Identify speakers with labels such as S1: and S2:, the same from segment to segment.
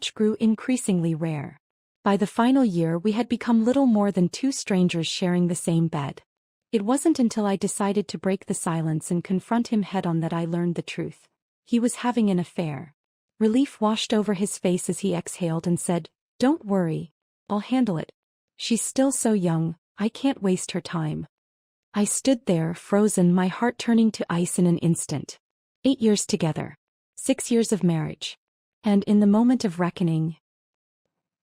S1: touch grew increasingly rare. By the final year we had become little more than two strangers sharing the same bed. It wasn't until I decided to break the silence and confront him head-on that I learned the truth. He was having an affair. Relief washed over his face as he exhaled and said, "Don't worry. I'll handle it. She's still so young, I can't waste her time." I stood there, frozen, my heart turning to ice in an instant. 8 years together. 6 years of marriage. And in the moment of reckoning,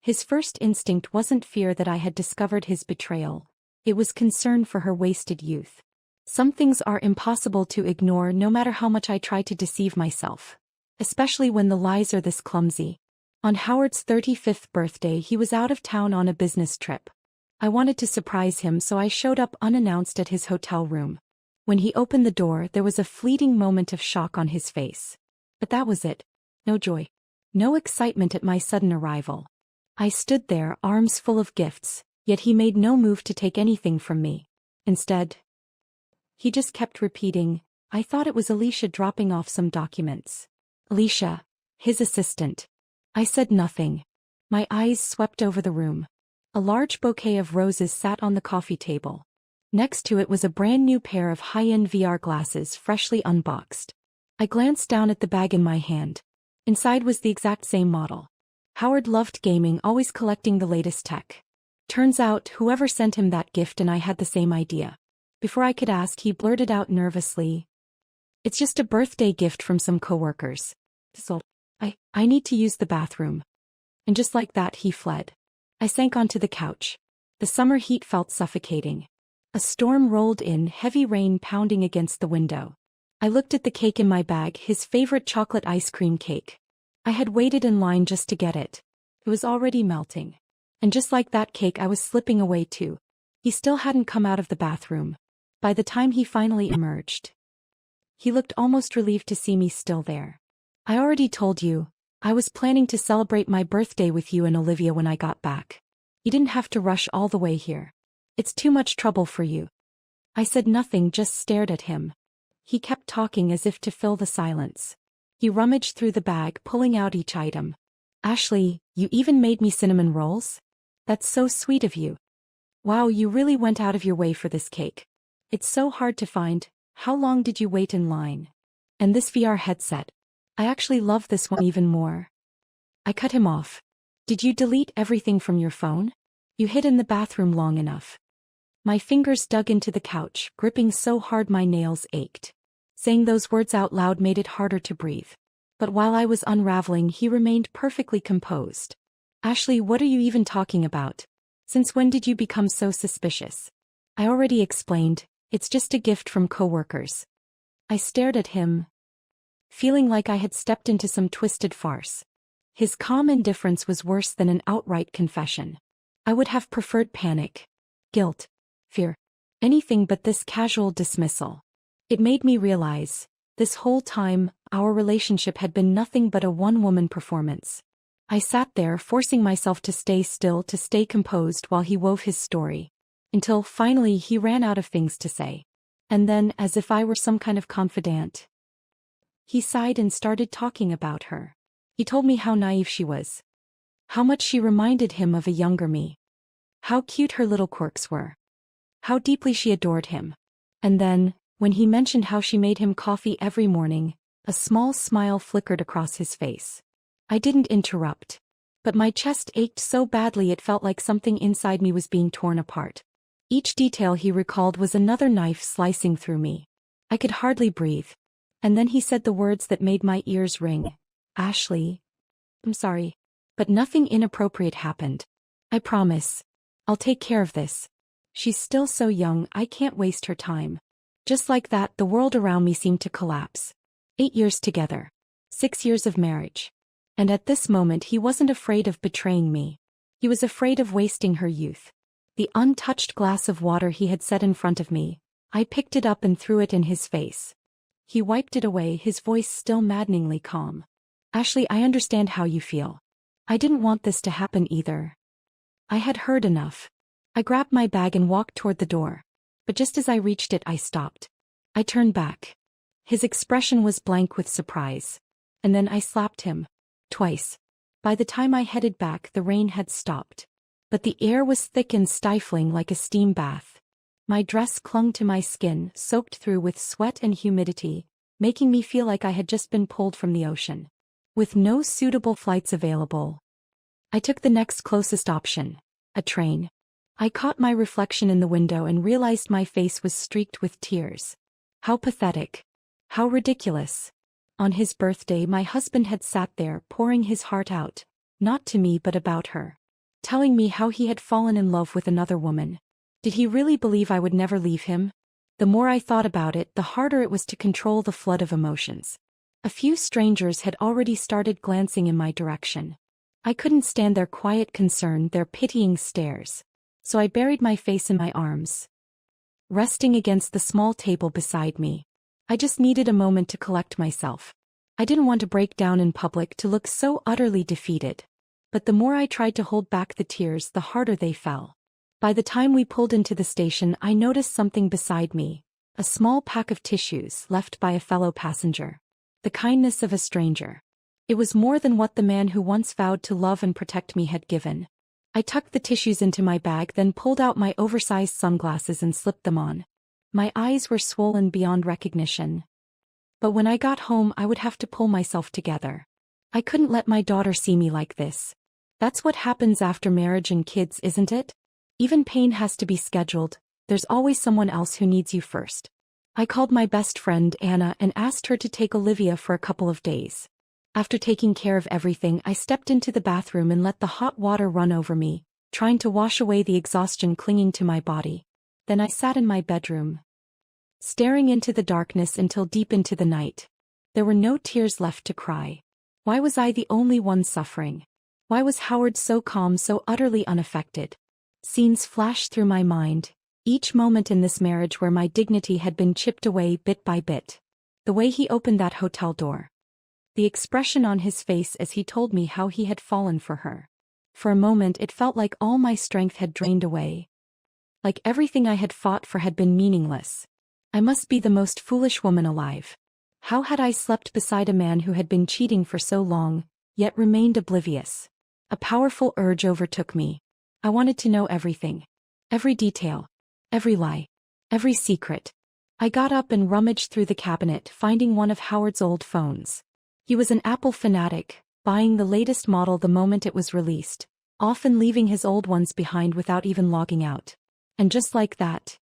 S1: his first instinct wasn't fear that I had discovered his betrayal. It was concern for her wasted youth. Some things are impossible to ignore no matter how much I try to deceive myself. Especially when the lies are this clumsy. On Howard's 35th birthday he was out of town on a business trip. I wanted to surprise him, so I showed up unannounced at his hotel room. When he opened the door there was a fleeting moment of shock on his face. But that was it. No joy. No excitement at my sudden arrival. I stood there, arms full of gifts, yet he made no move to take anything from me. Instead, he just kept repeating, "I thought it was Alicia dropping off some documents." Alicia, his assistant. I said nothing. My eyes swept over the room. A large bouquet of roses sat on the coffee table. Next to it was a brand new pair of high-end VR glasses, freshly unboxed. I glanced down at the bag in my hand. Inside was the exact same model. Howard loved gaming, always collecting the latest tech. Turns out, whoever sent him that gift and I had the same idea. Before I could ask, he blurted out nervously, "It's just a birthday gift from some coworkers. I need to use the bathroom." And just like that he fled. I sank onto the couch. The summer heat felt suffocating. A storm rolled in, heavy rain pounding against the window. I looked at the cake in my bag, his favorite chocolate ice cream cake. I had waited in line just to get it. It was already melting. And just like that cake I was slipping away too. He still hadn't come out of the bathroom. By the time he finally emerged, he looked almost relieved to see me still there. "I already told you. I was planning to celebrate my birthday with you and Olivia when I got back. You didn't have to rush all the way here. It's too much trouble for you." I said nothing, just stared at him. He kept talking as if to fill the silence. He rummaged through the bag, pulling out each item. "Ashley, you even made me cinnamon rolls? That's so sweet of you. Wow, you really went out of your way for this cake. It's so hard to find. How long did you wait in line? And this VR headset. I actually love this one even more." I cut him off. "Did you delete everything from your phone? You hid in the bathroom long enough." My fingers dug into the couch, gripping so hard my nails ached. Saying those words out loud made it harder to breathe. But while I was unraveling, he remained perfectly composed. "Ashley, what are you even talking about? Since when did you become so suspicious?" I already explained, it's just a gift from coworkers. I stared at him, feeling like I had stepped into some twisted farce. His calm indifference was worse than an outright confession. I would have preferred panic, guilt, fear, anything but this casual dismissal. It made me realize, this whole time, our relationship had been nothing but a one-woman performance. I sat there, forcing myself to stay still, to stay composed while he wove his story. Until, finally, he ran out of things to say. And then, as if I were some kind of confidant, he sighed and started talking about her. He told me how naive she was. How much she reminded him of a younger me. How cute her little quirks were. How deeply she adored him. And then, when he mentioned how she made him coffee every morning, a small smile flickered across his face. I didn't interrupt. But my chest ached so badly it felt like something inside me was being torn apart. Each detail he recalled was another knife slicing through me. I could hardly breathe. And then he said the words that made my ears ring. "Ashley, I'm sorry, but nothing inappropriate happened. I promise. I'll take care of this. She's still so young, I can't waste her time." Just like that, the world around me seemed to collapse. 8 years together. 6 years of marriage. And at this moment he wasn't afraid of betraying me. He was afraid of wasting her youth. The untouched glass of water he had set in front of me, I picked it up and threw it in his face. He wiped it away, his voice still maddeningly calm. "Ashley, I understand how you feel. I didn't want this to happen either." I had heard enough. I grabbed my bag and walked toward the door. But just as I reached it, I stopped. I turned back. His expression was blank with surprise. And then I slapped him. Twice. By the time I headed back, the rain had stopped. But the air was thick and stifling like a steam bath. My dress clung to my skin, soaked through with sweat and humidity, making me feel like I had just been pulled from the ocean. With no suitable flights available, I took the next closest option, a train. I caught my reflection in the window and realized my face was streaked with tears. How pathetic. How ridiculous. On his birthday, my husband had sat there pouring his heart out, not to me but about her. Telling me how he had fallen in love with another woman. Did he really believe I would never leave him? The more I thought about it, the harder it was to control the flood of emotions. A few strangers had already started glancing in my direction. I couldn't stand their quiet concern, their pitying stares. So I buried my face in my arms, resting against the small table beside me. I just needed a moment to collect myself. I didn't want to break down in public, to look so utterly defeated. But the more I tried to hold back the tears, the harder they fell. By the time we pulled into the station, I noticed something beside me, a small pack of tissues left by a fellow passenger. The kindness of a stranger. It was more than what the man who once vowed to love and protect me had given. I tucked the tissues into my bag, then pulled out my oversized sunglasses and slipped them on. My eyes were swollen beyond recognition. But when I got home, I would have to pull myself together. I couldn't let my daughter see me like this. That's what happens after marriage and kids, isn't it? Even pain has to be scheduled. There's always someone else who needs you first. I called my best friend Anna and asked her to take Olivia for a couple of days. After taking care of everything, I stepped into the bathroom and let the hot water run over me, trying to wash away the exhaustion clinging to my body. Then I sat in my bedroom, staring into the darkness until deep into the night. There were no tears left to cry. Why was I the only one suffering? Why was Howard so calm, so utterly unaffected? Scenes flashed through my mind, each moment in this marriage where my dignity had been chipped away bit by bit. The way he opened that hotel door. The expression on his face as he told me how he had fallen for her. For a moment it felt like all my strength had drained away. Like everything I had fought for had been meaningless. I must be the most foolish woman alive. How had I slept beside a man who had been cheating for so long, yet remained oblivious? A powerful urge overtook me. I wanted to know everything. Every detail. Every lie. Every secret. I got up and rummaged through the cabinet, finding one of Howard's old phones. He was an Apple fanatic, buying the latest model the moment it was released, often leaving his old ones behind without even logging out. And just like that,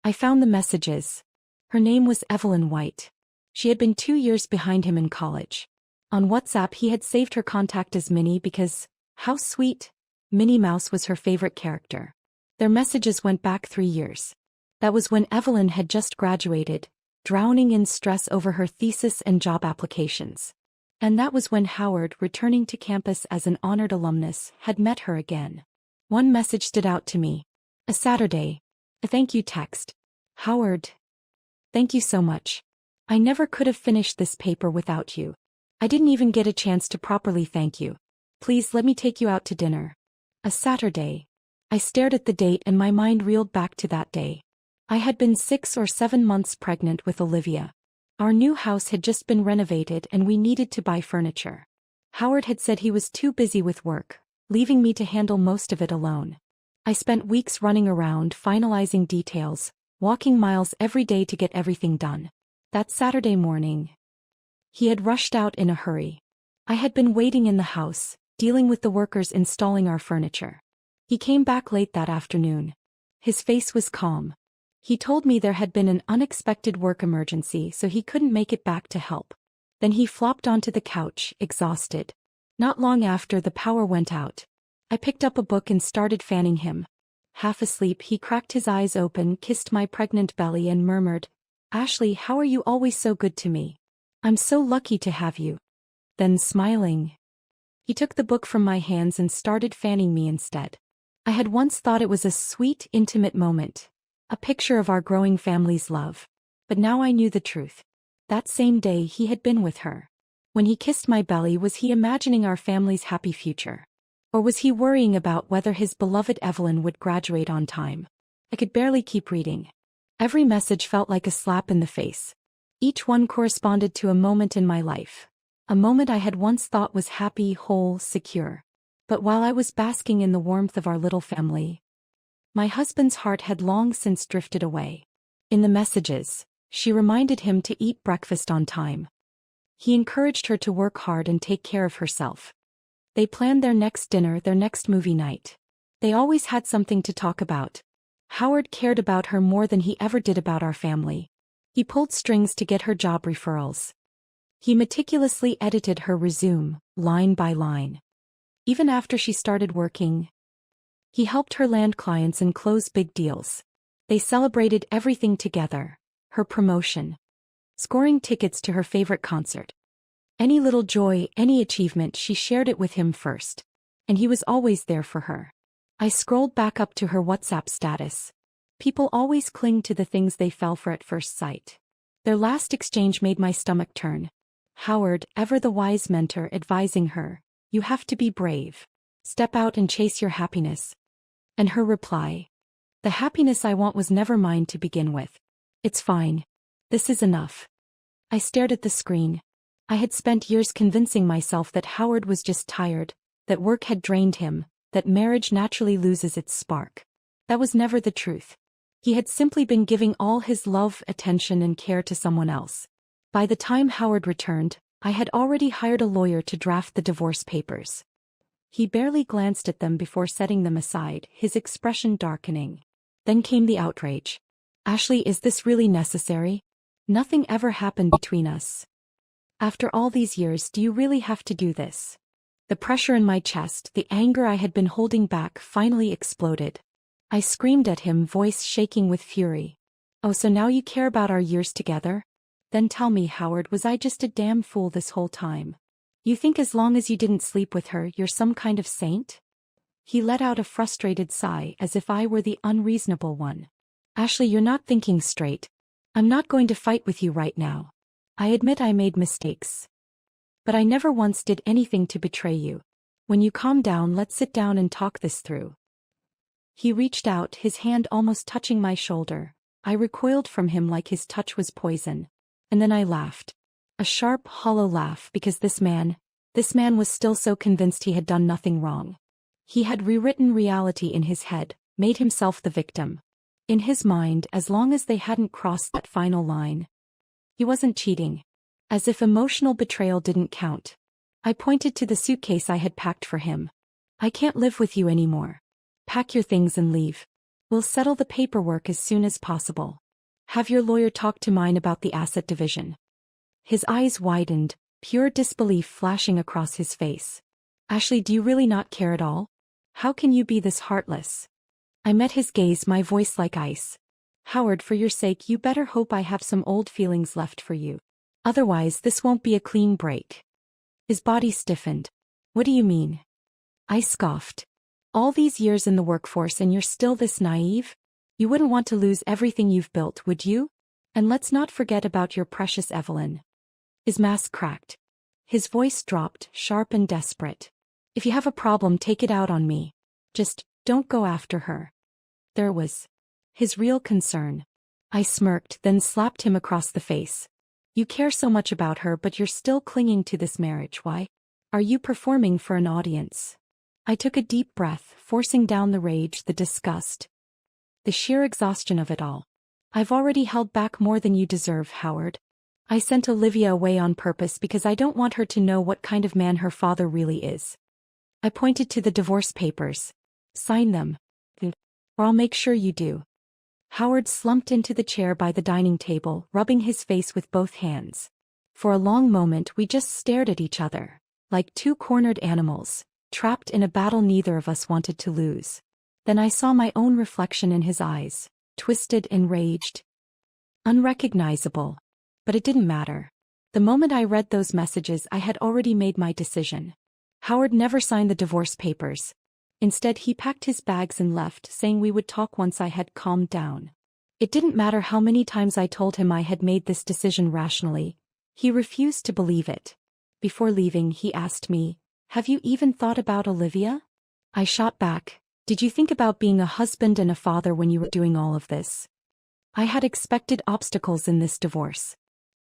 S1: I found the messages. Her name was Evelyn White. She had been 2 years behind him in college. On WhatsApp he had saved her contact as Minnie because, how sweet, Minnie Mouse was her favorite character. Their messages went back 3 years. That was when Evelyn had just graduated, drowning in stress over her thesis and job applications. And that was when Howard, returning to campus as an honored alumnus, had met her again. One message stood out to me. A Saturday. A thank you text. Howard. Thank you so much. I never could have finished this paper without you. I didn't even get a chance to properly thank you. Please let me take you out to dinner. A Saturday. I stared at the date and my mind reeled back to that day. I had been 6 or 7 months pregnant with Olivia. Our new house had just been renovated and we needed to buy furniture. Howard had said he was too busy with work, leaving me to handle most of it alone. I spent weeks running around, finalizing details, walking miles every day to get everything done. That Saturday morning, he had rushed out in a hurry. I had been waiting in the house, dealing with the workers installing our furniture. He came back late that afternoon. His face was calm. He told me there had been an unexpected work emergency, so he couldn't make it back to help. Then he flopped onto the couch, exhausted. Not long after, the power went out. I picked up a book and started fanning him. Half asleep, he cracked his eyes open, kissed my pregnant belly and murmured, "Ashley, how are you always so good to me? I'm so lucky to have you." Then smiling, he took the book from my hands and started fanning me instead. I had once thought it was a sweet, intimate moment. A picture of our growing family's love. But now I knew the truth. That same day he had been with her. When he kissed my belly, was he imagining our family's happy future? Or was he worrying about whether his beloved Evelyn would graduate on time? I could barely keep reading. Every message felt like a slap in the face. Each one corresponded to a moment in my life. A moment I had once thought was happy, whole, secure. But while I was basking in the warmth of our little family, my husband's heart had long since drifted away. In the messages, she reminded him to eat breakfast on time. He encouraged her to work hard and take care of herself. They planned their next dinner, their next movie night. They always had something to talk about. Howard cared about her more than he ever did about our family. He pulled strings to get her job referrals. He meticulously edited her resume, line by line. Even after she started working, he helped her land clients and close big deals. They celebrated everything together: her promotion, scoring tickets to her favorite concert. Any little joy, any achievement, she shared it with him first. And he was always there for her. I scrolled back up to her WhatsApp status. People always cling to the things they fell for at first sight. Their last exchange made my stomach turn. Howard, ever the wise mentor, advising her, "You have to be brave. Step out and chase your happiness." And her reply, "The happiness I want was never mine to begin with. It's fine. This is enough." I stared at the screen. I had spent years convincing myself that Howard was just tired, that work had drained him, that marriage naturally loses its spark. That was never the truth. He had simply been giving all his love, attention, and care to someone else. By the time Howard returned, I had already hired a lawyer to draft the divorce papers. He barely glanced at them before setting them aside, his expression darkening. Then came the outrage. "Ashley, is this really necessary? Nothing ever happened between us. After all these years, do you really have to do this?" The pressure in my chest, the anger I had been holding back, finally exploded. I screamed at him, voice shaking with fury. "Oh, so now you care about our years together? Then tell me, Howard, was I just a damn fool this whole time? You think as long as you didn't sleep with her, you're some kind of saint?" He let out a frustrated sigh, as if I were the unreasonable one. "Ashley, you're not thinking straight. I'm not going to fight with you right now. I admit I made mistakes. But I never once did anything to betray you. When you calm down, let's sit down and talk this through." He reached out, his hand almost touching my shoulder. I recoiled from him like his touch was poison. And then I laughed. A sharp, hollow laugh, because this man was still so convinced he had done nothing wrong. He had rewritten reality in his head, made himself the victim. In his mind, as long as they hadn't crossed that final line, he wasn't cheating. As if emotional betrayal didn't count. I pointed to the suitcase I had packed for him. "I can't live with you anymore. Pack your things and leave. We'll settle the paperwork as soon as possible. Have your lawyer talk to mine about the asset division." His eyes widened, pure disbelief flashing across his face. "Ashley, do you really not care at all? How can you be this heartless?" I met his gaze, my voice like ice. "Howard, for your sake, you better hope I have some old feelings left for you. Otherwise, this won't be a clean break." His body stiffened. "What do you mean?" I scoffed. "All these years in the workforce and you're still this naive? You wouldn't want to lose everything you've built, would you? And let's not forget about your precious Evelyn." His mask cracked. His voice dropped, sharp and desperate. "If you have a problem, take it out on me. Just don't go after her." There was his real concern. I smirked, then slapped him across the face. "You care so much about her, but you're still clinging to this marriage. Why? Are you performing for an audience?" I took a deep breath, forcing down the rage, the disgust, the sheer exhaustion of it all. "I've already held back more than you deserve, Howard. I sent Olivia away on purpose because I don't want her to know what kind of man her father really is." I pointed to the divorce papers. "Sign them. Or I'll make sure you do." Howard slumped into the chair by the dining table, rubbing his face with both hands. For a long moment we just stared at each other, like two cornered animals, trapped in a battle neither of us wanted to lose. Then I saw my own reflection in his eyes, twisted, enraged, unrecognizable. But it didn't matter. The moment I read those messages, I had already made my decision. Howard never signed the divorce papers. Instead, he packed his bags and left, saying we would talk once I had calmed down. It didn't matter how many times I told him I had made this decision rationally. He refused to believe it. Before leaving, he asked me, "Have you even thought about Olivia?" I shot back, "Did you think about being a husband and a father when you were doing all of this?" I had expected obstacles in this divorce.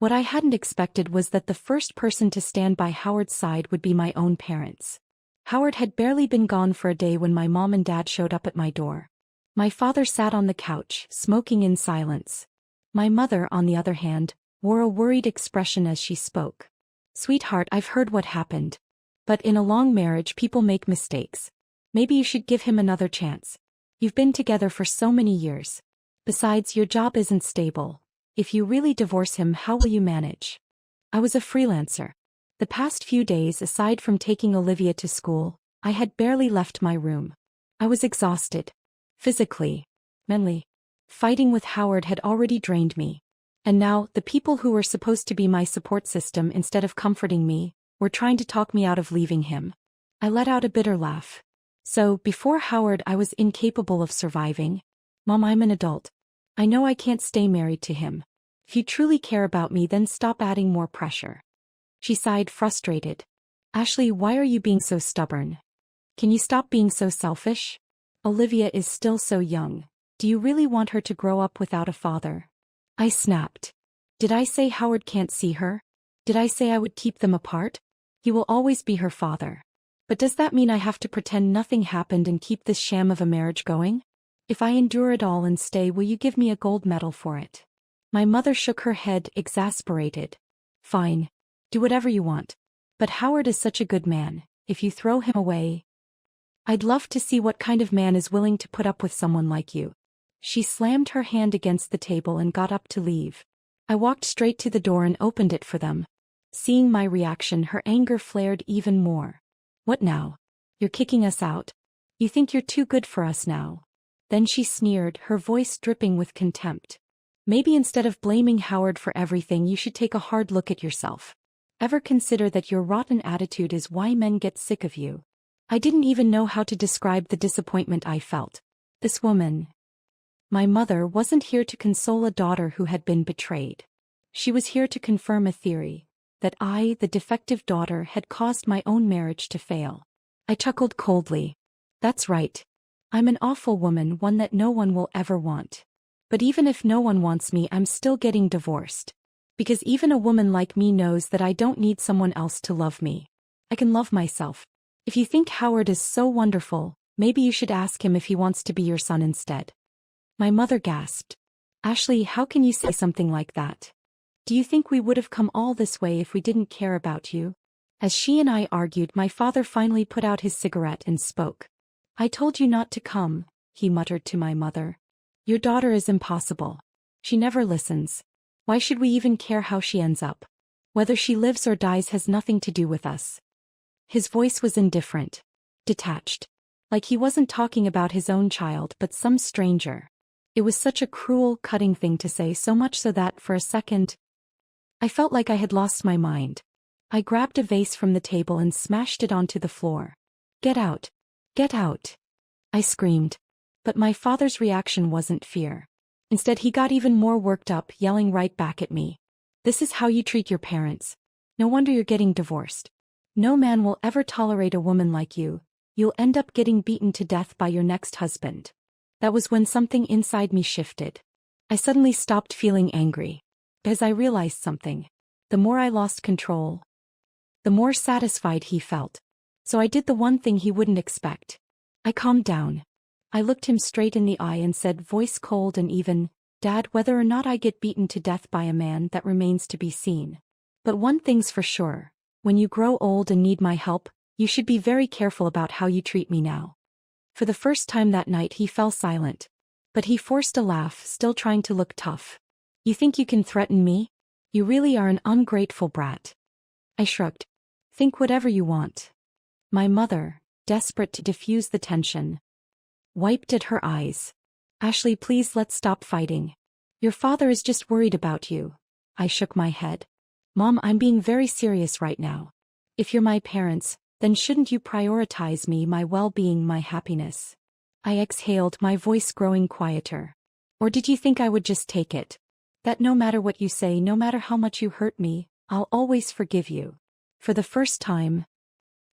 S1: What I hadn't expected was that the first person to stand by Howard's side would be my own parents. Howard had barely been gone for a day when my mom and dad showed up at my door. My father sat on the couch, smoking in silence. My mother, on the other hand, wore a worried expression as she spoke. "Sweetheart, I've heard what happened. But in a long marriage people make mistakes. Maybe you should give him another chance. You've been together for so many years. Besides, your job isn't stable. If you really divorce him, how will you manage?" I was a freelancer. The past few days, aside from taking Olivia to school, I had barely left my room. I was exhausted. Physically. Mentally. Fighting with Howard had already drained me. And now, the people who were supposed to be my support system instead of comforting me, were trying to talk me out of leaving him. I let out a bitter laugh. So, before Howard, I was incapable of surviving. Mom, I'm an adult. I know I can't stay married to him. If you truly care about me, then stop adding more pressure. She sighed, frustrated. Ashley, why are you being so stubborn? Can you stop being so selfish? Olivia is still so young. Do you really want her to grow up without a father? I snapped. Did I say Howard can't see her? Did I say I would keep them apart? He will always be her father. But does that mean I have to pretend nothing happened and keep this sham of a marriage going? If I endure it all and stay, will you give me a gold medal for it? My mother shook her head, exasperated. Fine. Do whatever you want. But Howard is such a good man. If you throw him away, I'd love to see what kind of man is willing to put up with someone like you. She slammed her hand against the table and got up to leave. I walked straight to the door and opened it for them. Seeing my reaction, her anger flared even more. What now? You're kicking us out? You think you're too good for us now? Then she sneered, her voice dripping with contempt. Maybe instead of blaming Howard for everything, you should take a hard look at yourself. Ever consider that your rotten attitude is why men get sick of you? I didn't even know how to describe the disappointment I felt. This woman, my mother, wasn't here to console a daughter who had been betrayed. She was here to confirm a theory, that I, the defective daughter, had caused my own marriage to fail. I chuckled coldly. That's right. I'm an awful woman, one that no one will ever want. But even if no one wants me, I'm still getting divorced. Because even a woman like me knows that I don't need someone else to love me. I can love myself. If you think Howard is so wonderful, maybe you should ask him if he wants to be your son instead. My mother gasped. Ashley, how can you say something like that? Do you think we would have come all this way if we didn't care about you? As she and I argued, my father finally put out his cigarette and spoke. I told you not to come, he muttered to my mother. Your daughter is impossible. She never listens. Why should we even care how she ends up? Whether she lives or dies has nothing to do with us. His voice was indifferent. Detached. Like he wasn't talking about his own child but some stranger. It was such a cruel, cutting thing to say, so much so that, for a second, I felt like I had lost my mind. I grabbed a vase from the table and smashed it onto the floor. Get out. Get out. I screamed. But my father's reaction wasn't fear. Instead, he got even more worked up, yelling right back at me. This is how you treat your parents. No wonder you're getting divorced. No man will ever tolerate a woman like you. You'll end up getting beaten to death by your next husband. That was when something inside me shifted. I suddenly stopped feeling angry. Because I realized something. The more I lost control, the more satisfied he felt. So I did the one thing he wouldn't expect. I calmed down. I looked him straight in the eye and said, voice cold and even, Dad, whether or not I get beaten to death by a man, that remains to be seen. But one thing's for sure. When you grow old and need my help, you should be very careful about how you treat me now. For the first time that night he fell silent. But he forced a laugh, still trying to look tough. You think you can threaten me? You really are an ungrateful brat. I shrugged. Think whatever you want. My mother, desperate to diffuse the tension, wiped at her eyes. Ashley, please, let's stop fighting. Your father is just worried about you. I shook my head. Mom, I'm being very serious right now. If you're my parents, then shouldn't you prioritize me, my well-being, my happiness? I exhaled, my voice growing quieter. Or did you think I would just take it? That no matter what you say, no matter how much you hurt me, I'll always forgive you. For the first time,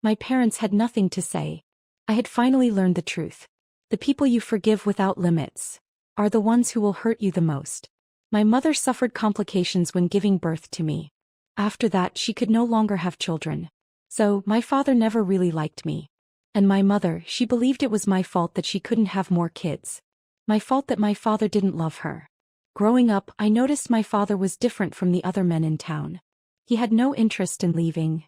S1: my parents had nothing to say. I had finally learned the truth. The people you forgive without limits are the ones who will hurt you the most. My mother suffered complications when giving birth to me. After that, she could no longer have children. So, my father never really liked me. And my mother, she believed it was my fault that she couldn't have more kids. My fault that my father didn't love her. Growing up, I noticed my father was different from the other men in town. He had no interest in leaving.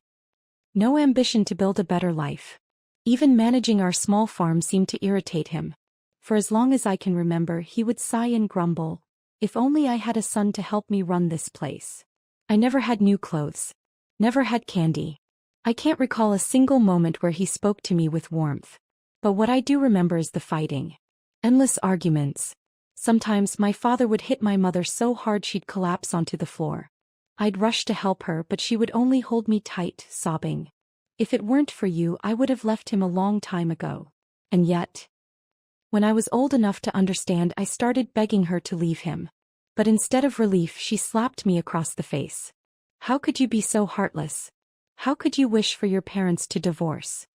S1: No ambition to build a better life. Even managing our small farm seemed to irritate him. For as long as I can remember, he would sigh and grumble, "If only I had a son to help me run this place." I never had new clothes. Never had candy. I can't recall a single moment where he spoke to me with warmth. But what I do remember is the fighting. Endless arguments. Sometimes my father would hit my mother so hard she'd collapse onto the floor. I'd rush to help her, but she would only hold me tight, sobbing. "If it weren't for you, I would have left him a long time ago." And yet, when I was old enough to understand, I started begging her to leave him. But instead of relief, she slapped me across the face. "How could you be so heartless? How could you wish for your parents to divorce?"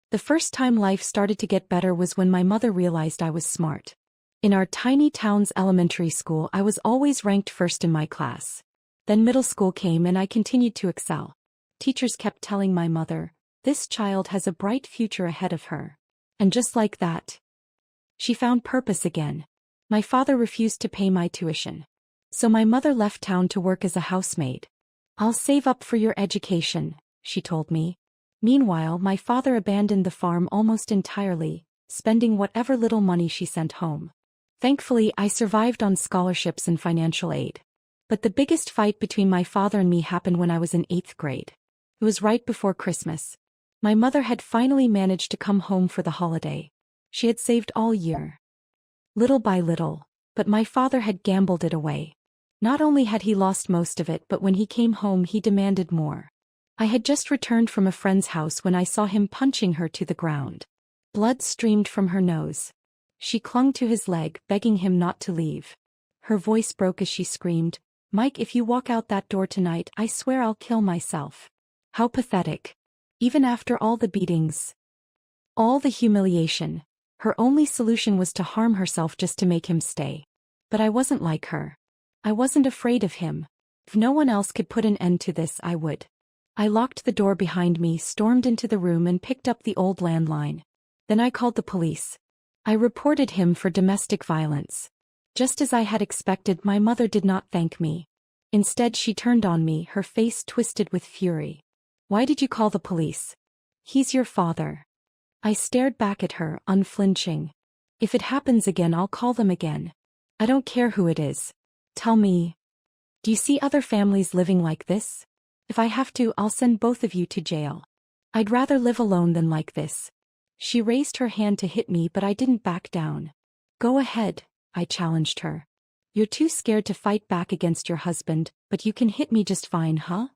S1: The first time life started to get better was when my mother realized I was smart. In our tiny town's elementary school, I was always ranked first in my class. Then middle school came and I continued to excel. Teachers kept telling my mother, "This child has a bright future ahead of her." And just like that, she found purpose again. My father refused to pay my tuition. So my mother left town to work as a housemaid. "I'll save up for your education," she told me. Meanwhile, my father abandoned the farm almost entirely, spending whatever little money she sent home. Thankfully, I survived on scholarships and financial aid. But the biggest fight between my father and me happened when I was in 8th grade. It was right before Christmas. My mother had finally managed to come home for the holiday. She had saved all year. Little by little, but my father had gambled it away. Not only had he lost most of it, but when he came home he demanded more. I had just returned from a friend's house when I saw him punching her to the ground. Blood streamed from her nose. She clung to his leg, begging him not to leave. Her voice broke as she screamed, "Mike, if you walk out that door tonight, I swear I'll kill myself." How pathetic. Even after all the beatings, all the humiliation, her only solution was to harm herself just to make him stay. But I wasn't like her. I wasn't afraid of him. If no one else could put an end to this, I would. I locked the door behind me, stormed into the room and picked up the old landline. Then I called the police. I reported him for domestic violence. Just as I had expected, my mother did not thank me. Instead, she turned on me, her face twisted with fury. "Why did you call the police? He's your father." I stared back at her, unflinching. "If it happens again, I'll call them again. I don't care who it is. Tell me, do you see other families living like this? If I have to, I'll send both of you to jail. I'd rather live alone than like this." She raised her hand to hit me, but I didn't back down. "Go ahead," I challenged her. "You're too scared to fight back against your husband, but you can hit me just fine, huh?"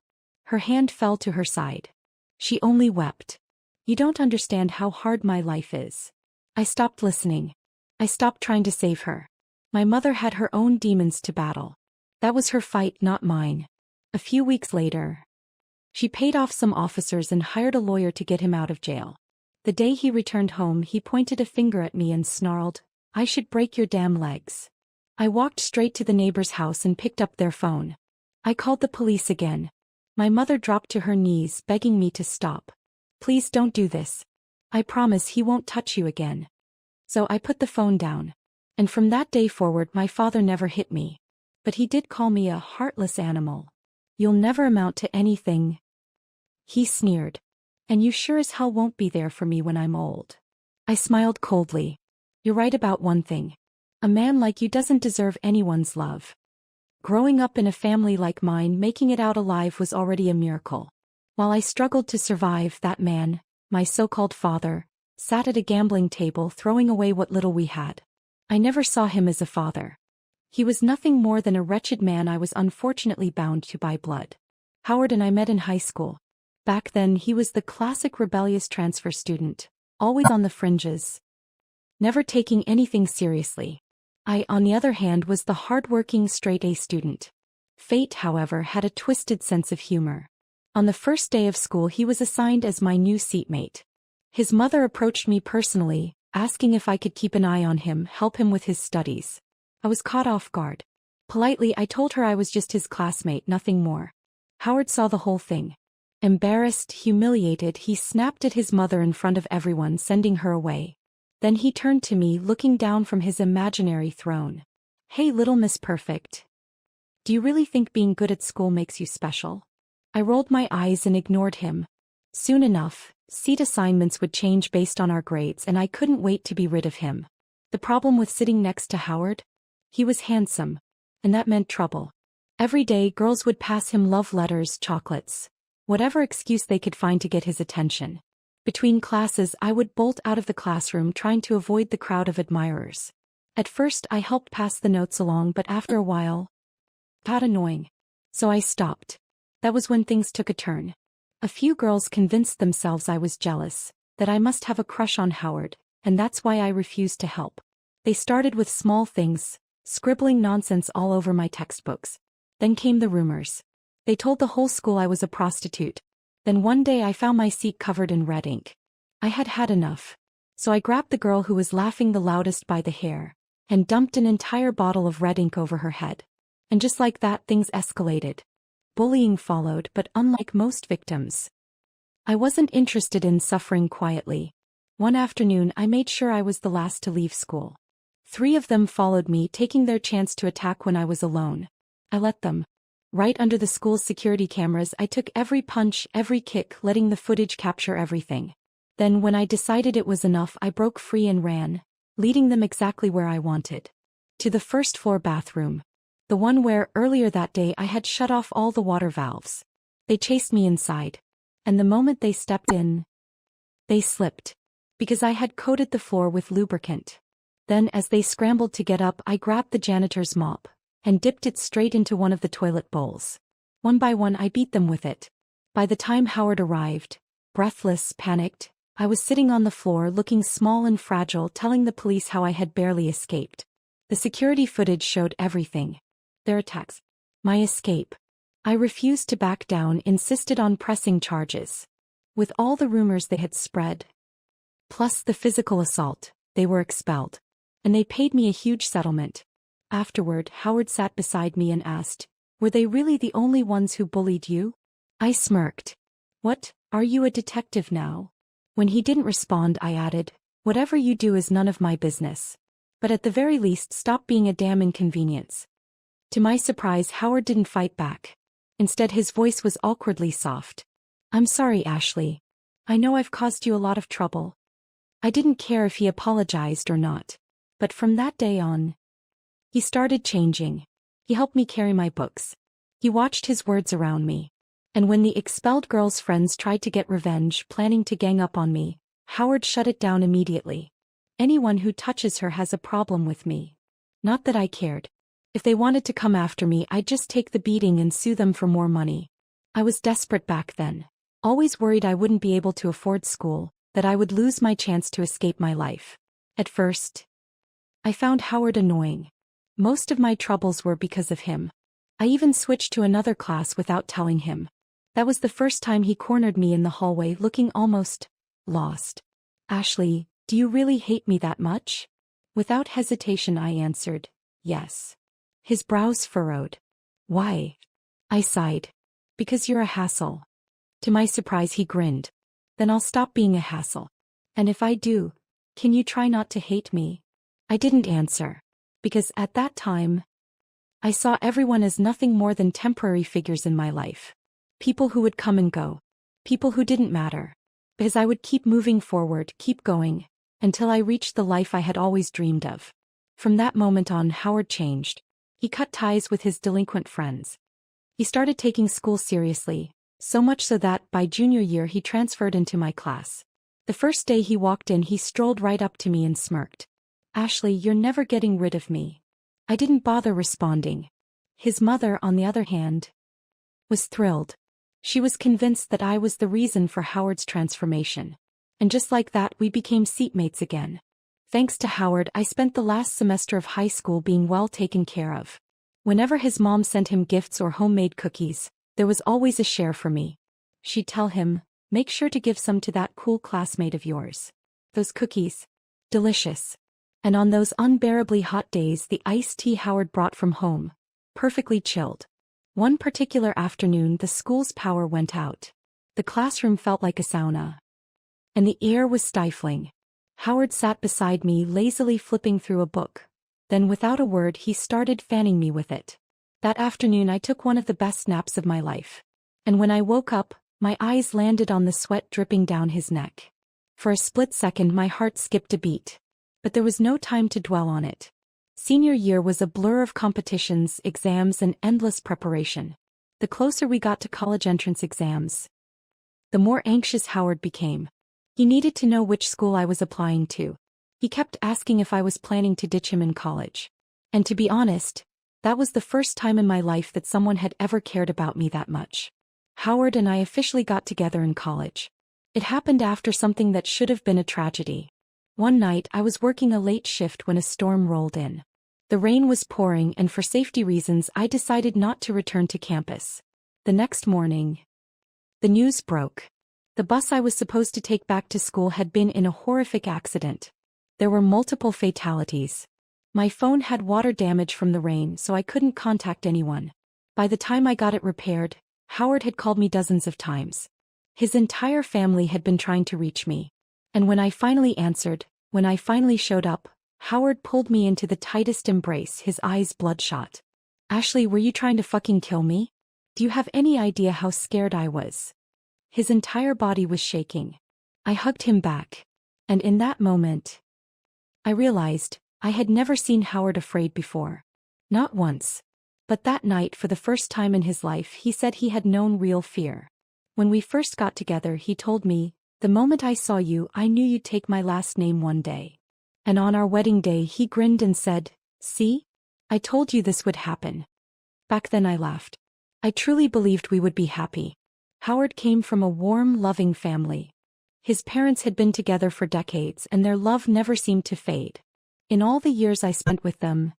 S1: Her hand fell to her side. She only wept. "You don't understand how hard my life is." I stopped listening. I stopped trying to save her. My mother had her own demons to battle. That was her fight, not mine. A few weeks later, she paid off some officers and hired a lawyer to get him out of jail. The day he returned home, he pointed a finger at me and snarled, "I should break your damn legs." I walked straight to the neighbor's house and picked up their phone. I called the police again. My mother dropped to her knees, begging me to stop. "Please don't do this. I promise he won't touch you again." So I put the phone down. And from that day forward, my father never hit me. But he did call me a heartless animal. "You'll never amount to anything," he sneered. "And you sure as hell won't be there for me when I'm old." I smiled coldly. "You're right about one thing. A man like you doesn't deserve anyone's love." Growing up in a family like mine, making it out alive was already a miracle. While I struggled to survive, that man, my so-called father, sat at a gambling table throwing away what little we had. I never saw him as a father. He was nothing more than a wretched man I was unfortunately bound to by blood. Howard and I met in high school. Back then, he was the classic rebellious transfer student, always on the fringes, never taking anything seriously. I, on the other hand, was the hard-working straight-A student. Fate, however, had a twisted sense of humor. On the first day of school, he was assigned as my new seatmate. His mother approached me personally, asking if I could keep an eye on him, help him with his studies. I was caught off guard. Politely, I told her I was just his classmate, nothing more. Howard saw the whole thing. Embarrassed, humiliated, he snapped at his mother in front of everyone, sending her away. Then he turned to me, looking down from his imaginary throne. "Hey, little Miss Perfect. Do you really think being good at school makes you special?" I rolled my eyes and ignored him. Soon enough, seat assignments would change based on our grades, and I couldn't wait to be rid of him. The problem with sitting next to Howard? He was handsome, and that meant trouble. Every day, girls would pass him love letters, chocolates, whatever excuse they could find to get his attention. Between classes, I would bolt out of the classroom, trying to avoid the crowd of admirers. At first, I helped pass the notes along, but after a while, it got annoying. So I stopped. That was when things took a turn. A few girls convinced themselves I was jealous, that I must have a crush on Howard, and that's why I refused to help. They started with small things, scribbling nonsense all over my textbooks. Then came the rumors. They told the whole school I was a prostitute. Then one day I found my seat covered in red ink. I had had enough. So I grabbed the girl who was laughing the loudest by the hair, and dumped an entire bottle of red ink over her head. And just like that, things escalated. Bullying followed, but unlike most victims, I wasn't interested in suffering quietly. One afternoon I made sure I was the last to leave school. 3 of them followed me, taking their chance to attack when I was alone. I let them. Right under the school's security cameras, I took every punch, every kick, letting the footage capture everything. Then when I decided it was enough, I broke free and ran, leading them exactly where I wanted. To the first-floor bathroom. The one where, earlier that day, I had shut off all the water valves. They chased me inside. And the moment they stepped in, they slipped. Because I had coated the floor with lubricant. Then as they scrambled to get up, I grabbed the janitor's mop and dipped it straight into one of the toilet bowls. One by one I beat them with it. By the time Howard arrived, breathless, panicked, I was sitting on the floor looking small and fragile, telling the police how I had barely escaped. The security footage showed everything. Their attacks. My escape. I refused to back down, insisted on pressing charges. With all the rumors they had spread, plus the physical assault, they were expelled. And they paid me a huge settlement. Afterward, Howard sat beside me and asked, "Were they really the only ones who bullied you?" I smirked. "What, are you a detective now?" When he didn't respond, I added, "Whatever you do is none of my business. But at the very least, stop being a damn inconvenience." To my surprise, Howard didn't fight back. Instead, his voice was awkwardly soft. "I'm sorry, Ashley. I know I've caused you a lot of trouble." I didn't care if he apologized or not. But from that day on, he started changing. He helped me carry my books. He watched his words around me. And when the expelled girl's friends tried to get revenge, planning to gang up on me, Howard shut it down immediately. "Anyone who touches her has a problem with me." Not that I cared. If they wanted to come after me, I'd just take the beating and sue them for more money. I was desperate back then. Always worried I wouldn't be able to afford school, that I would lose my chance to escape my life. At first, I found Howard annoying. Most of my troubles were because of him. I even switched to another class without telling him. That was the first time he cornered me in the hallway, looking almost lost. "Ashley, do you really hate me that much?" Without hesitation I answered, "Yes." His brows furrowed. "Why?" I sighed. "Because you're a hassle." To my surprise he grinned. "Then I'll stop being a hassle. And if I do, can you try not to hate me?" I didn't answer. Because at that time, I saw everyone as nothing more than temporary figures in my life. People who would come and go. People who didn't matter. Because I would keep moving forward, keep going, until I reached the life I had always dreamed of. From that moment on, Howard changed. He cut ties with his delinquent friends. He started taking school seriously, so much so that, by junior year, he transferred into my class. The first day he walked in, he strolled right up to me and smirked. "Ashley, you're never getting rid of me." I didn't bother responding. His mother, on the other hand, was thrilled. She was convinced that I was the reason for Howard's transformation. And just like that, we became seatmates again. Thanks to Howard, I spent the last semester of high school being well taken care of. Whenever his mom sent him gifts or homemade cookies, there was always a share for me. She'd tell him, "Make sure to give some to that cool classmate of yours. Those cookies, delicious." And on those unbearably hot days, the iced tea Howard brought from home perfectly chilled. One particular afternoon the school's power went out. The classroom felt like a sauna. And the air was stifling. Howard sat beside me lazily flipping through a book. Then without a word he started fanning me with it. That afternoon I took one of the best naps of my life. And when I woke up, my eyes landed on the sweat dripping down his neck. For a split second my heart skipped a beat. But there was no time to dwell on it. Senior year was a blur of competitions, exams, and endless preparation. The closer we got to college entrance exams, the more anxious Howard became. He needed to know which school I was applying to. He kept asking if I was planning to ditch him in college. And to be honest, that was the first time in my life that someone had ever cared about me that much. Howard and I officially got together in college. It happened after something that should have been a tragedy. One night I was working a late shift when a storm rolled in. The rain was pouring and for safety reasons I decided not to return to campus. The next morning, the news broke. The bus I was supposed to take back to school had been in a horrific accident. There were multiple fatalities. My phone had water damage from the rain, so I couldn't contact anyone. By the time I got it repaired, Howard had called me dozens of times. His entire family had been trying to reach me. And when I finally answered, when I finally showed up, Howard pulled me into the tightest embrace, his eyes bloodshot. "Ashley, were you trying to fucking kill me? Do you have any idea how scared I was?" His entire body was shaking. I hugged him back. And in that moment, I realized I had never seen Howard afraid before. Not once. But that night, for the first time in his life, he said he had known real fear. When we first got together, he told me, "The moment I saw you, I knew you'd take my last name one day." And on our wedding day, he grinned and said, "See? I told you this would happen." Back then I laughed. I truly believed we would be happy. Howard came from a warm, loving family. His parents had been together for decades and their love never seemed to fade. In all the years I spent with them,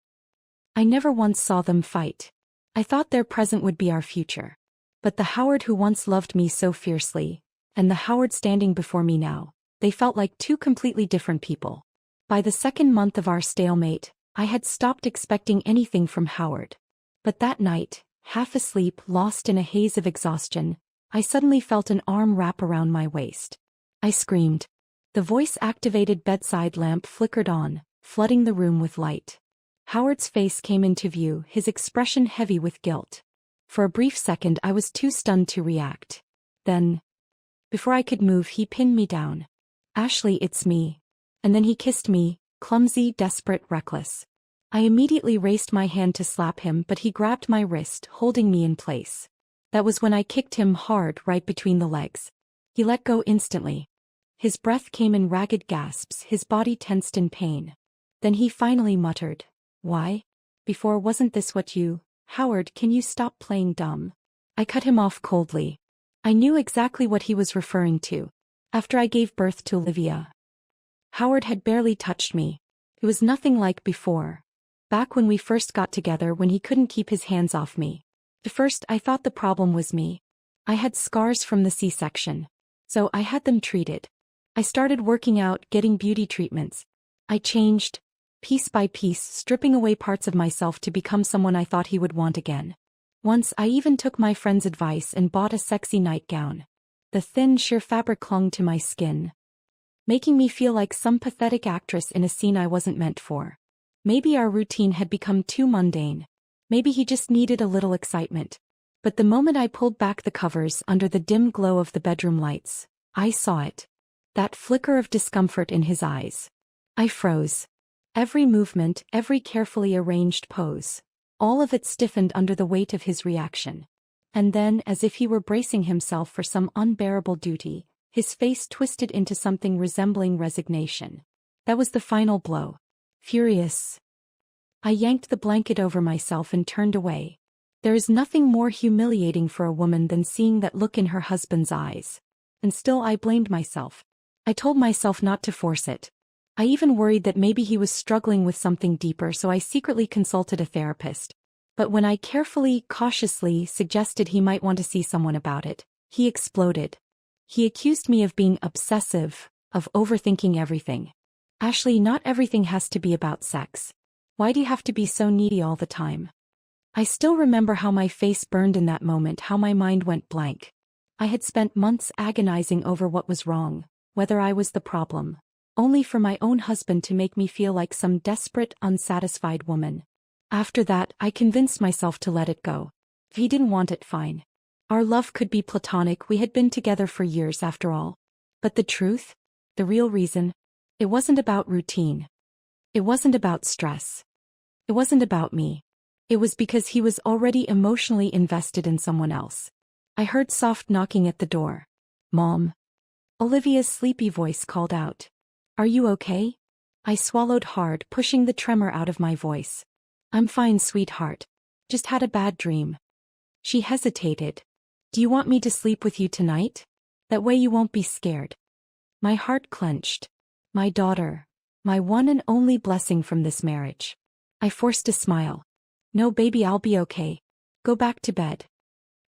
S1: I never once saw them fight. I thought their present would be our future. But the Howard who once loved me so fiercely, and the Howard standing before me now, they felt like two completely different people. By the second month of our stalemate, I had stopped expecting anything from Howard. But that night, half asleep, lost in a haze of exhaustion, I suddenly felt an arm wrap around my waist. I screamed. The voice-activated bedside lamp flickered on, flooding the room with light. Howard's face came into view, his expression heavy with guilt. For a brief second I was too stunned to react. Then, before I could move, he pinned me down. "Ashley, it's me." And then he kissed me, clumsy, desperate, reckless. I immediately raised my hand to slap him, but he grabbed my wrist, holding me in place. That was when I kicked him hard right between the legs. He let go instantly. His breath came in ragged gasps, his body tensed in pain. Then he finally muttered, "Why? Before, wasn't this what you... Howard, can you stop playing dumb?" I cut him off coldly. I knew exactly what he was referring to. After I gave birth to Olivia, Howard had barely touched me. It was nothing like before. Back when we first got together, when he couldn't keep his hands off me. At first I thought the problem was me. I had scars from the C-section. So I had them treated. I started working out, getting beauty treatments. I changed, piece by piece, stripping away parts of myself to become someone I thought he would want again. Once I even took my friend's advice and bought a sexy nightgown. The thin, sheer fabric clung to my skin, making me feel like some pathetic actress in a scene I wasn't meant for. Maybe our routine had become too mundane. Maybe he just needed a little excitement. But the moment I pulled back the covers under the dim glow of the bedroom lights, I saw it. That flicker of discomfort in his eyes. I froze. Every movement, every carefully arranged pose, all of it stiffened under the weight of his reaction. And then, as if he were bracing himself for some unbearable duty, his face twisted into something resembling resignation. That was the final blow. Furious, I yanked the blanket over myself and turned away. There is nothing more humiliating for a woman than seeing that look in her husband's eyes. And still I blamed myself. I told myself not to force it. I even worried that maybe he was struggling with something deeper, so I secretly consulted a therapist. But when I carefully, cautiously suggested he might want to see someone about it, he exploded. He accused me of being obsessive, of overthinking everything. "Ashley, not everything has to be about sex. Why do you have to be so needy all the time?" I still remember how my face burned in that moment, how my mind went blank. I had spent months agonizing over what was wrong, whether I was the problem, only for my own husband to make me feel like some desperate, unsatisfied woman. After that, I convinced myself to let it go. If he didn't want it, fine. Our love could be platonic, we had been together for years after all. But the truth? The real reason? It wasn't about routine. It wasn't about stress. It wasn't about me. It was because he was already emotionally invested in someone else. I heard soft knocking at the door. "Mom." Olivia's sleepy voice called out. "Are you okay?" I swallowed hard, pushing the tremor out of my voice. "I'm fine, sweetheart. Just had a bad dream." She hesitated. "Do you want me to sleep with you tonight? That way you won't be scared." My heart clenched. My daughter. My one and only blessing from this marriage. I forced a smile. "No, baby, I'll be okay. Go back to bed."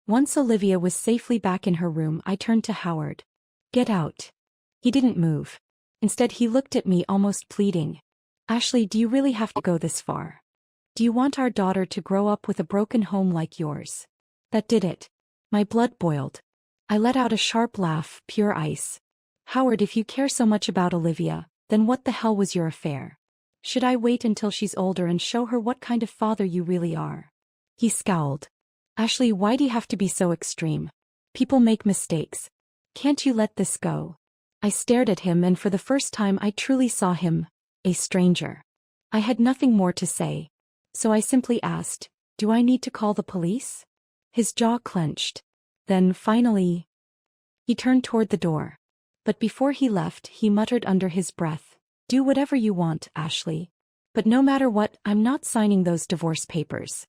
S1: Once Olivia was safely back in her room, I turned to Howard. "Get out." He didn't move. Instead, he looked at me, almost pleading. "Ashley, do you really have to go this far? Do you want our daughter to grow up with a broken home like yours?" That did it. My blood boiled. I let out a sharp laugh, pure ice. "Howard, if you care so much about Olivia, then what the hell was your affair? Should I wait until she's older and show her what kind of father you really are?" He scowled. "Ashley, why do you have to be so extreme? People make mistakes. Can't you let this go?" I stared at him, and for the first time I truly saw him, a stranger. I had nothing more to say. So I simply asked, "Do I need to call the police?" His jaw clenched. Then, finally, he turned toward the door. But before he left, he muttered under his breath, "Do whatever you want, Ashley. But no matter what, I'm not signing those divorce papers."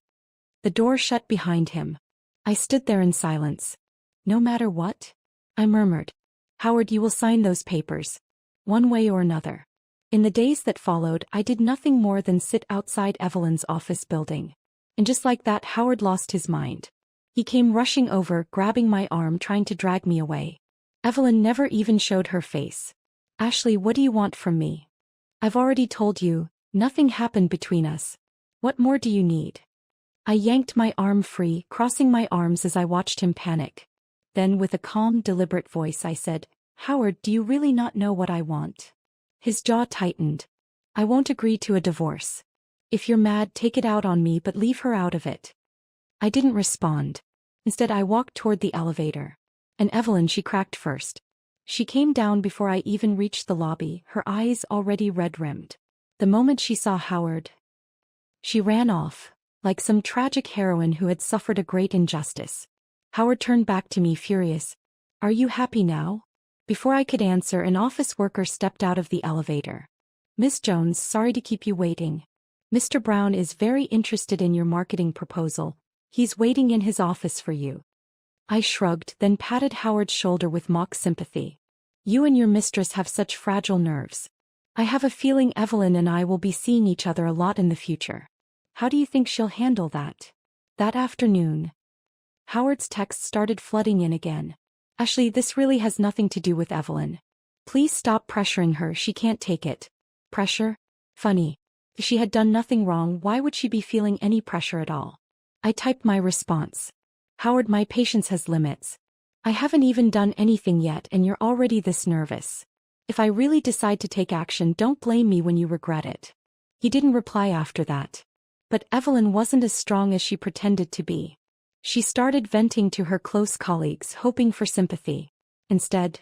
S1: The door shut behind him. I stood there in silence. "No matter what?" I murmured. "Howard, you will sign those papers. One way or another." In the days that followed, I did nothing more than sit outside Evelyn's office building. And just like that, Howard lost his mind. He came rushing over, grabbing my arm, trying to drag me away. Evelyn never even showed her face. "Ashley, what do you want from me? I've already told you, nothing happened between us. What more do you need?" I yanked my arm free, crossing my arms as I watched him panic. Then, with a calm, deliberate voice, I said, "Howard, do you really not know what I want?" His jaw tightened. "I won't agree to a divorce. If you're mad, take it out on me, but leave her out of it." I didn't respond. Instead, I walked toward the elevator. And Evelyn, she cracked first. She came down before I even reached the lobby, her eyes already red-rimmed. The moment she saw Howard, she ran off, like some tragic heroine who had suffered a great injustice. Howard turned back to me, furious. "Are you happy now?" Before I could answer, an office worker stepped out of the elevator. "Miss Jones, sorry to keep you waiting. Mr. Brown is very interested in your marketing proposal. He's waiting in his office for you." I shrugged, then patted Howard's shoulder with mock sympathy. "You and your mistress have such fragile nerves. I have a feeling Evelyn and I will be seeing each other a lot in the future. How do you think she'll handle that?" That afternoon, Howard's texts started flooding in again. "Ashley, this really has nothing to do with Evelyn. Please stop pressuring her, she can't take it." Pressure? Funny. If she had done nothing wrong, why would she be feeling any pressure at all? I typed my response. "Howard, my patience has limits. I haven't even done anything yet and you're already this nervous. If I really decide to take action, don't blame me when you regret it." He didn't reply after that. But Evelyn wasn't as strong as she pretended to be. She started venting to her close colleagues, hoping for sympathy. Instead,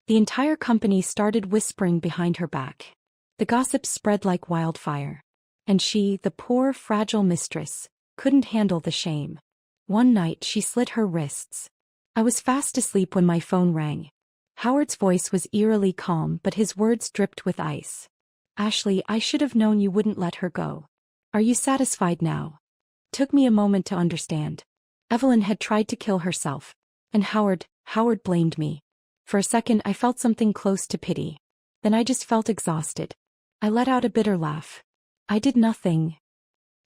S1: the entire company started whispering behind her back. The gossip spread like wildfire. And she, the poor, fragile mistress, couldn't handle the shame. One night she slit her wrists. I was fast asleep when my phone rang. Howard's voice was eerily calm, but his words dripped with ice. "Ashley, I should have known you wouldn't let her go. Are you satisfied now?" Took me a moment to understand. Evelyn had tried to kill herself. And Howard blamed me. For a second I felt something close to pity. Then I just felt exhausted. I let out a bitter laugh. "I did nothing.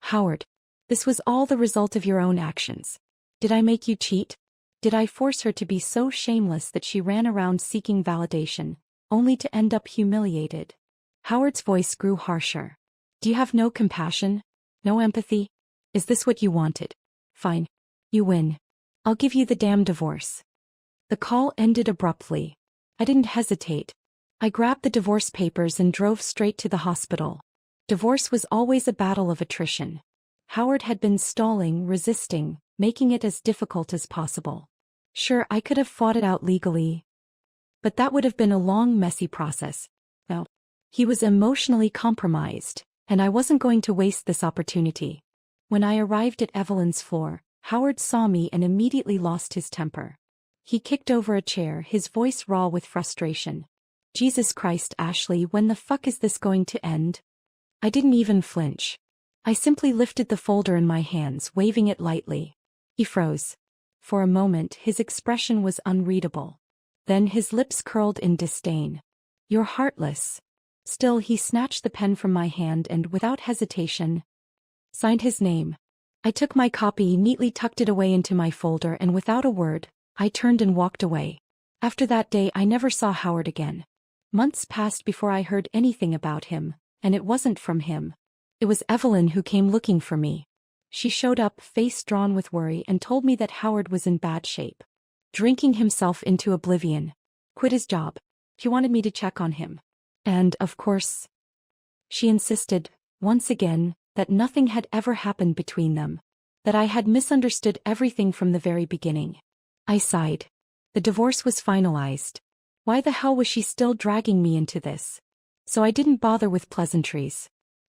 S1: Howard, this was all the result of your own actions. Did I make you cheat? Did I force her to be so shameless that she ran around seeking validation, only to end up humiliated?" Howard's voice grew harsher. "Do you have no compassion? No empathy? Is this what you wanted? Fine. You win. I'll give you the damn divorce. The call ended abruptly. I didn't hesitate. I grabbed the divorce papers and drove straight to the hospital. Divorce was always a battle of attrition. Howard had been stalling, resisting, making it as difficult as possible. Sure, I could have fought it out legally, but that would have been a long, messy process. No. He was emotionally compromised, and I wasn't going to waste this opportunity. When I arrived at Evelyn's floor, Howard saw me and immediately lost his temper. He kicked over a chair, his voice raw with frustration. Jesus Christ, Ashley, when the fuck is this going to end? I didn't even flinch. I simply lifted the folder in my hands, waving it lightly. He froze. For a moment, his expression was unreadable. Then his lips curled in disdain. You're heartless. Still, he snatched the pen from my hand and, without hesitation, signed his name. I took my copy, neatly tucked it away into my folder, and without a word, I turned and walked away. After that day, I never saw Howard again. Months passed before I heard anything about him, and it wasn't from him. It was Evelyn who came looking for me. She showed up, face drawn with worry, and told me that Howard was in bad shape. Drinking himself into oblivion. Quit his job. She wanted me to check on him. And, of course, she insisted, once again, that nothing had ever happened between them. That I had misunderstood everything from the very beginning. I sighed. The divorce was finalized. Why the hell was she still dragging me into this? So I didn't bother with pleasantries.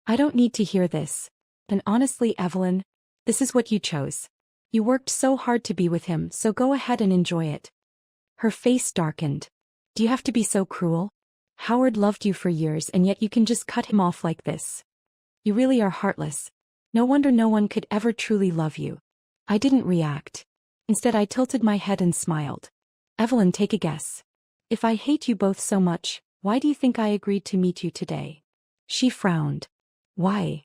S1: I don't need to hear this. And honestly, Evelyn, this is what you chose. You worked so hard to be with him, so go ahead and enjoy it. Her face darkened. Do you have to be so cruel? Howard loved you for years, and yet you can just cut him off like this. You really are heartless. No wonder no one could ever truly love you. I didn't react. Instead, I tilted my head and smiled. Evelyn, take a guess. If I hate you both so much, why do you think I agreed to meet you today? She frowned. Why?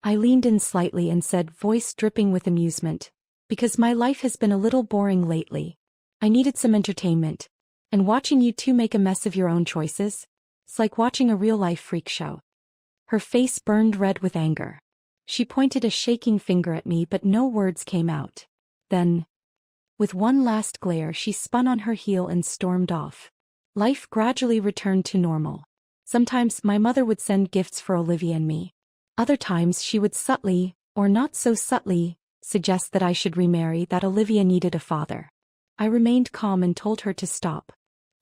S1: I leaned in slightly and said, voice dripping with amusement. Because my life has been a little boring lately. I needed some entertainment. And watching you two make a mess of your own choices? It's like watching a real-life freak show. Her face burned red with anger. She pointed a shaking finger at me, but no words came out. Then, with one last glare, she spun on her heel and stormed off. Life gradually returned to normal. Sometimes my mother would send gifts for Olivia and me. Other times she would subtly, or not so subtly, suggest that I should remarry, that Olivia needed a father. I remained calm and told her to stop.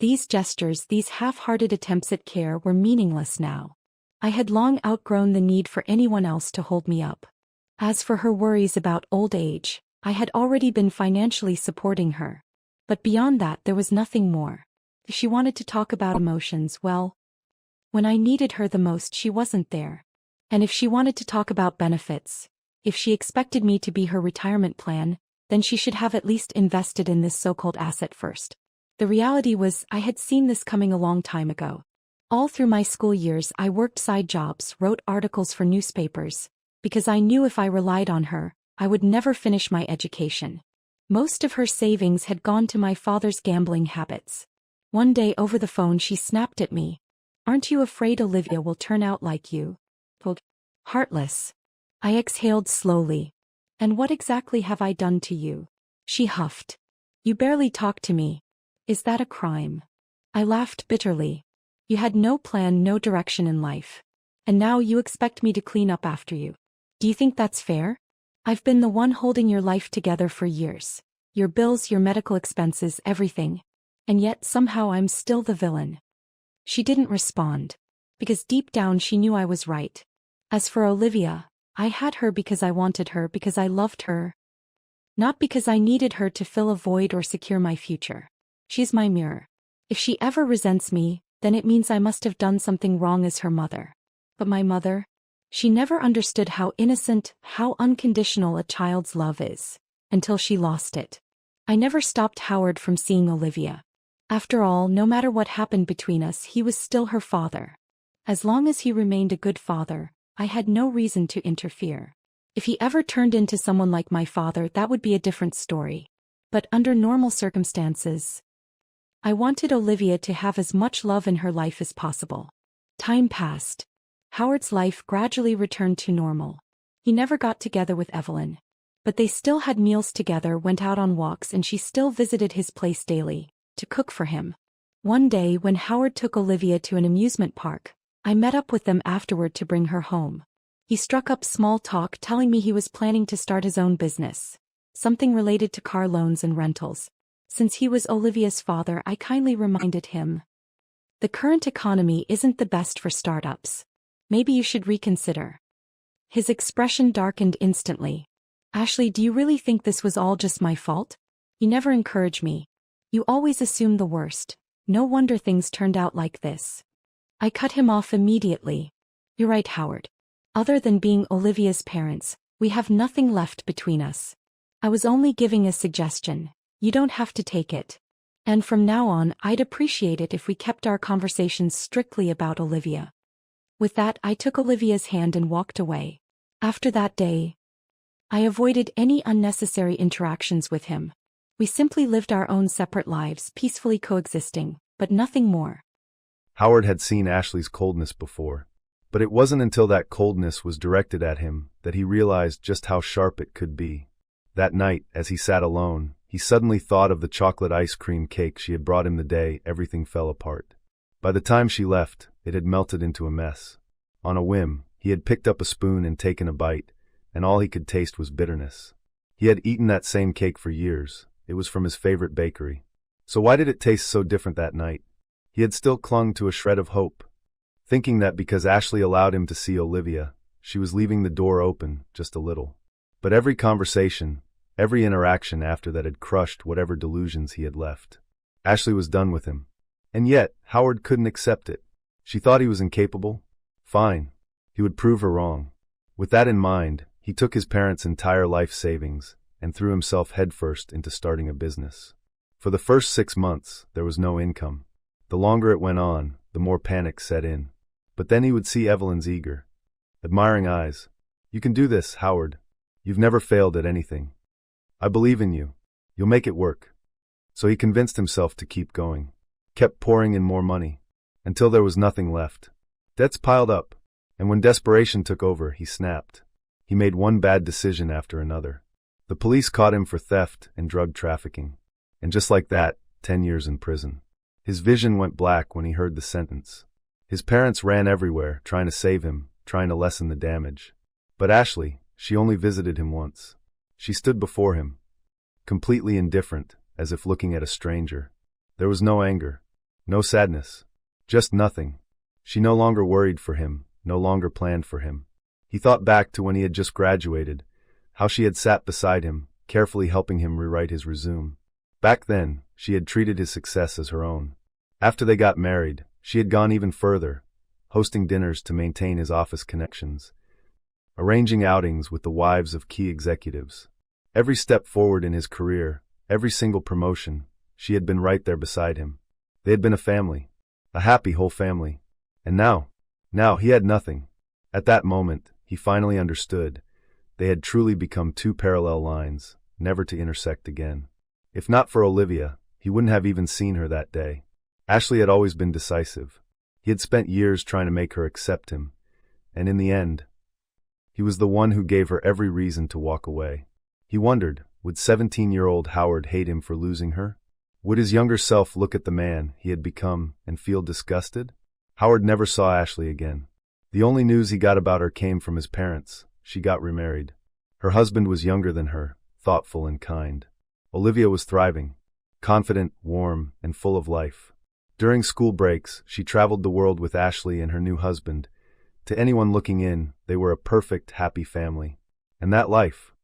S1: These gestures, these half-hearted attempts at care, were meaningless now. I had long outgrown the need for anyone else to hold me up. As for her worries about old age, I had already been financially supporting her. But beyond that, there was nothing more. If she wanted to talk about emotions, well, when I needed her the most, she wasn't there. And if she wanted to talk about benefits, if she expected me to be her retirement plan, then she should have at least invested in this so-called asset first. The reality was, I had seen this coming a long time ago. All through my school years, I worked side jobs, wrote articles for newspapers, because I knew if I relied on her, I would never finish my education. Most of her savings had gone to my father's gambling habits. One day over the phone she snapped at me. Aren't you afraid Olivia will turn out like you? Heartless. I exhaled slowly. And what exactly have I done to you? She huffed. You barely talk to me. Is that a crime? I laughed bitterly. You had no plan, no direction in life. And now you expect me to clean up after you. Do you think that's fair? I've been the one holding your life together for years. Your bills, your medical expenses, everything. And yet somehow I'm still the villain. She didn't respond. Because deep down she knew I was right. As for Olivia, I had her because I wanted her, because I loved her. Not because I needed her to fill a void or secure my future. She's my mirror. If she ever resents me, then it means I must have done something wrong as her mother. But my mother? She never understood how innocent, how unconditional a child's love is, until she lost it. I never stopped Howard from seeing Olivia. After all, no matter what happened between us, he was still her father. As long as he remained a good father, I had no reason to interfere. If he ever turned into someone like my father, that would be a different story. But under normal circumstances, I wanted Olivia to have as much love in her life as possible. Time passed. Howard's life gradually returned to normal. He never got together with Evelyn. But they still had meals together, went out on walks, and she still visited his place daily, to cook for him. One day when Howard took Olivia to an amusement park, I met up with them afterward to bring her home. He struck up small talk, telling me he was planning to start his own business, something related to car loans and rentals. Since he was Olivia's father, I kindly reminded him, "The current economy isn't the best for startups. Maybe you should reconsider." His expression darkened instantly. "Ashley, do you really think this was all just my fault? You never encourage me. You always assume the worst. No wonder things turned out like this." I cut him off immediately. "You're right, Howard. Other than being Olivia's parents, we have nothing left between us. I was only giving a suggestion. You don't have to take it. And from now on, I'd appreciate it if we kept our conversations strictly about Olivia." With that, I took Olivia's hand and walked away. After that day, I avoided any unnecessary interactions with him. We simply lived our own separate lives, peacefully coexisting, but nothing more.
S2: Howard had seen Ashley's coldness before, but it wasn't until that coldness was directed at him that he realized just how sharp it could be. That night, as he sat alone, he suddenly thought of the chocolate ice cream cake she had brought him the day everything fell apart. By the time she left, it had melted into a mess. On a whim, he had picked up a spoon and taken a bite, and all he could taste was bitterness. He had eaten that same cake for years. It was from his favorite bakery. So why did it taste so different that night? He had still clung to a shred of hope, thinking that because Ashley allowed him to see Olivia, she was leaving the door open just a little. But every conversation, every interaction after that had crushed whatever delusions he had left. Ashley was done with him. And yet, Howard couldn't accept it. She thought he was incapable? Fine. He would prove her wrong. With that in mind, he took his parents' entire life savings and threw himself headfirst into starting a business. For the first 6 months, there was no income. The longer it went on, the more panic set in. But then he would see Evelyn's eager, admiring eyes. "You can do this, Howard. You've never failed at anything. I believe in you. You'll make it work." So he convinced himself to keep going, kept pouring in more money, until there was nothing left. Debts piled up, and when desperation took over, he snapped. He made one bad decision after another. The police caught him for theft and drug trafficking. And just like that, 10 years in prison. His vision went black when he heard the sentence. His parents ran everywhere, trying to save him, trying to lessen the damage. But Ashley, she only visited him once. She stood before him, completely indifferent, as if looking at a stranger. There was no anger, no sadness, just nothing. She no longer worried for him, no longer planned for him. He thought back to when he had just graduated, how she had sat beside him, carefully helping him rewrite his resume. Back then, she had treated his success as her own. After they got married, she had gone even further, hosting dinners to maintain his office connections, arranging outings with the wives of key executives. Every step forward in his career, every single promotion, she had been right there beside him. They had been a family, a happy whole family. And now he had nothing. At that moment, he finally understood. They had truly become two parallel lines, never to intersect again. If not for Olivia, he wouldn't have even seen her that day. Ashley had always been decisive. He had spent years trying to make her accept him, and in the end, he was the one who gave her every reason to walk away. He wondered, would 17-year-old Howard hate him for losing her? Would his younger self look at the man he had become and feel disgusted? Howard never saw Ashley again. The only news he got about her came from his parents. She got remarried. Her husband was younger than her, thoughtful and kind. Olivia was thriving, confident, warm, and full of life. During school breaks, she traveled the world with Ashley and her new husband. To anyone looking in, they were a perfect, happy family. And that life,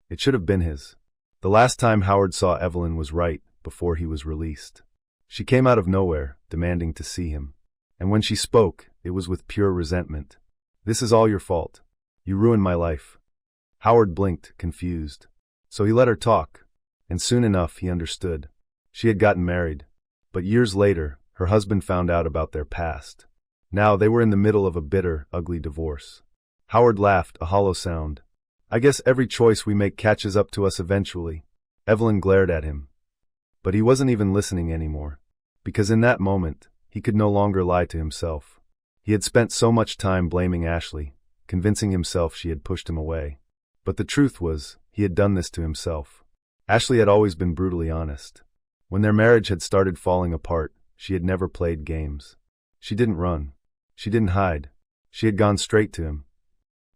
S2: it should have been his. The last time Howard saw Evelyn was right before he was released. She came out of nowhere, demanding to see him. And when she spoke, it was with pure resentment. "This is all your fault. You ruined my life." Howard blinked, confused. So he let her talk, and soon enough he understood. She had gotten married, but years later, her husband found out about their past. Now they were in the middle of a bitter, ugly divorce. Howard laughed, a hollow sound. "I guess every choice we make catches up to us eventually." Evelyn glared at him. But he wasn't even listening anymore, because in that moment, he could no longer lie to himself. He had spent so much time blaming Ashley, convincing himself she had pushed him away. But the truth was, he had done this to himself. Ashley had always been brutally honest. When their marriage had started falling apart, she had never played games. She didn't run. She didn't hide. She had gone straight to him,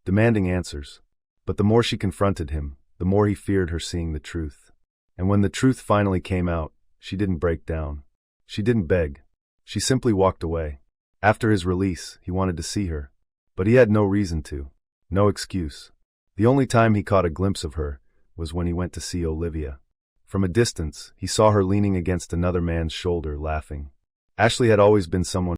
S2: demanding answers. But the more she confronted him, the more he feared her seeing the truth. And when the truth finally came out, she didn't break down. She didn't beg. She simply walked away. After his release, he wanted to see her. But he had no reason to. No excuse. The only time he caught a glimpse of her was when he went to see Olivia. From a distance, he saw her leaning against another man's shoulder, laughing. Ashley had always been someone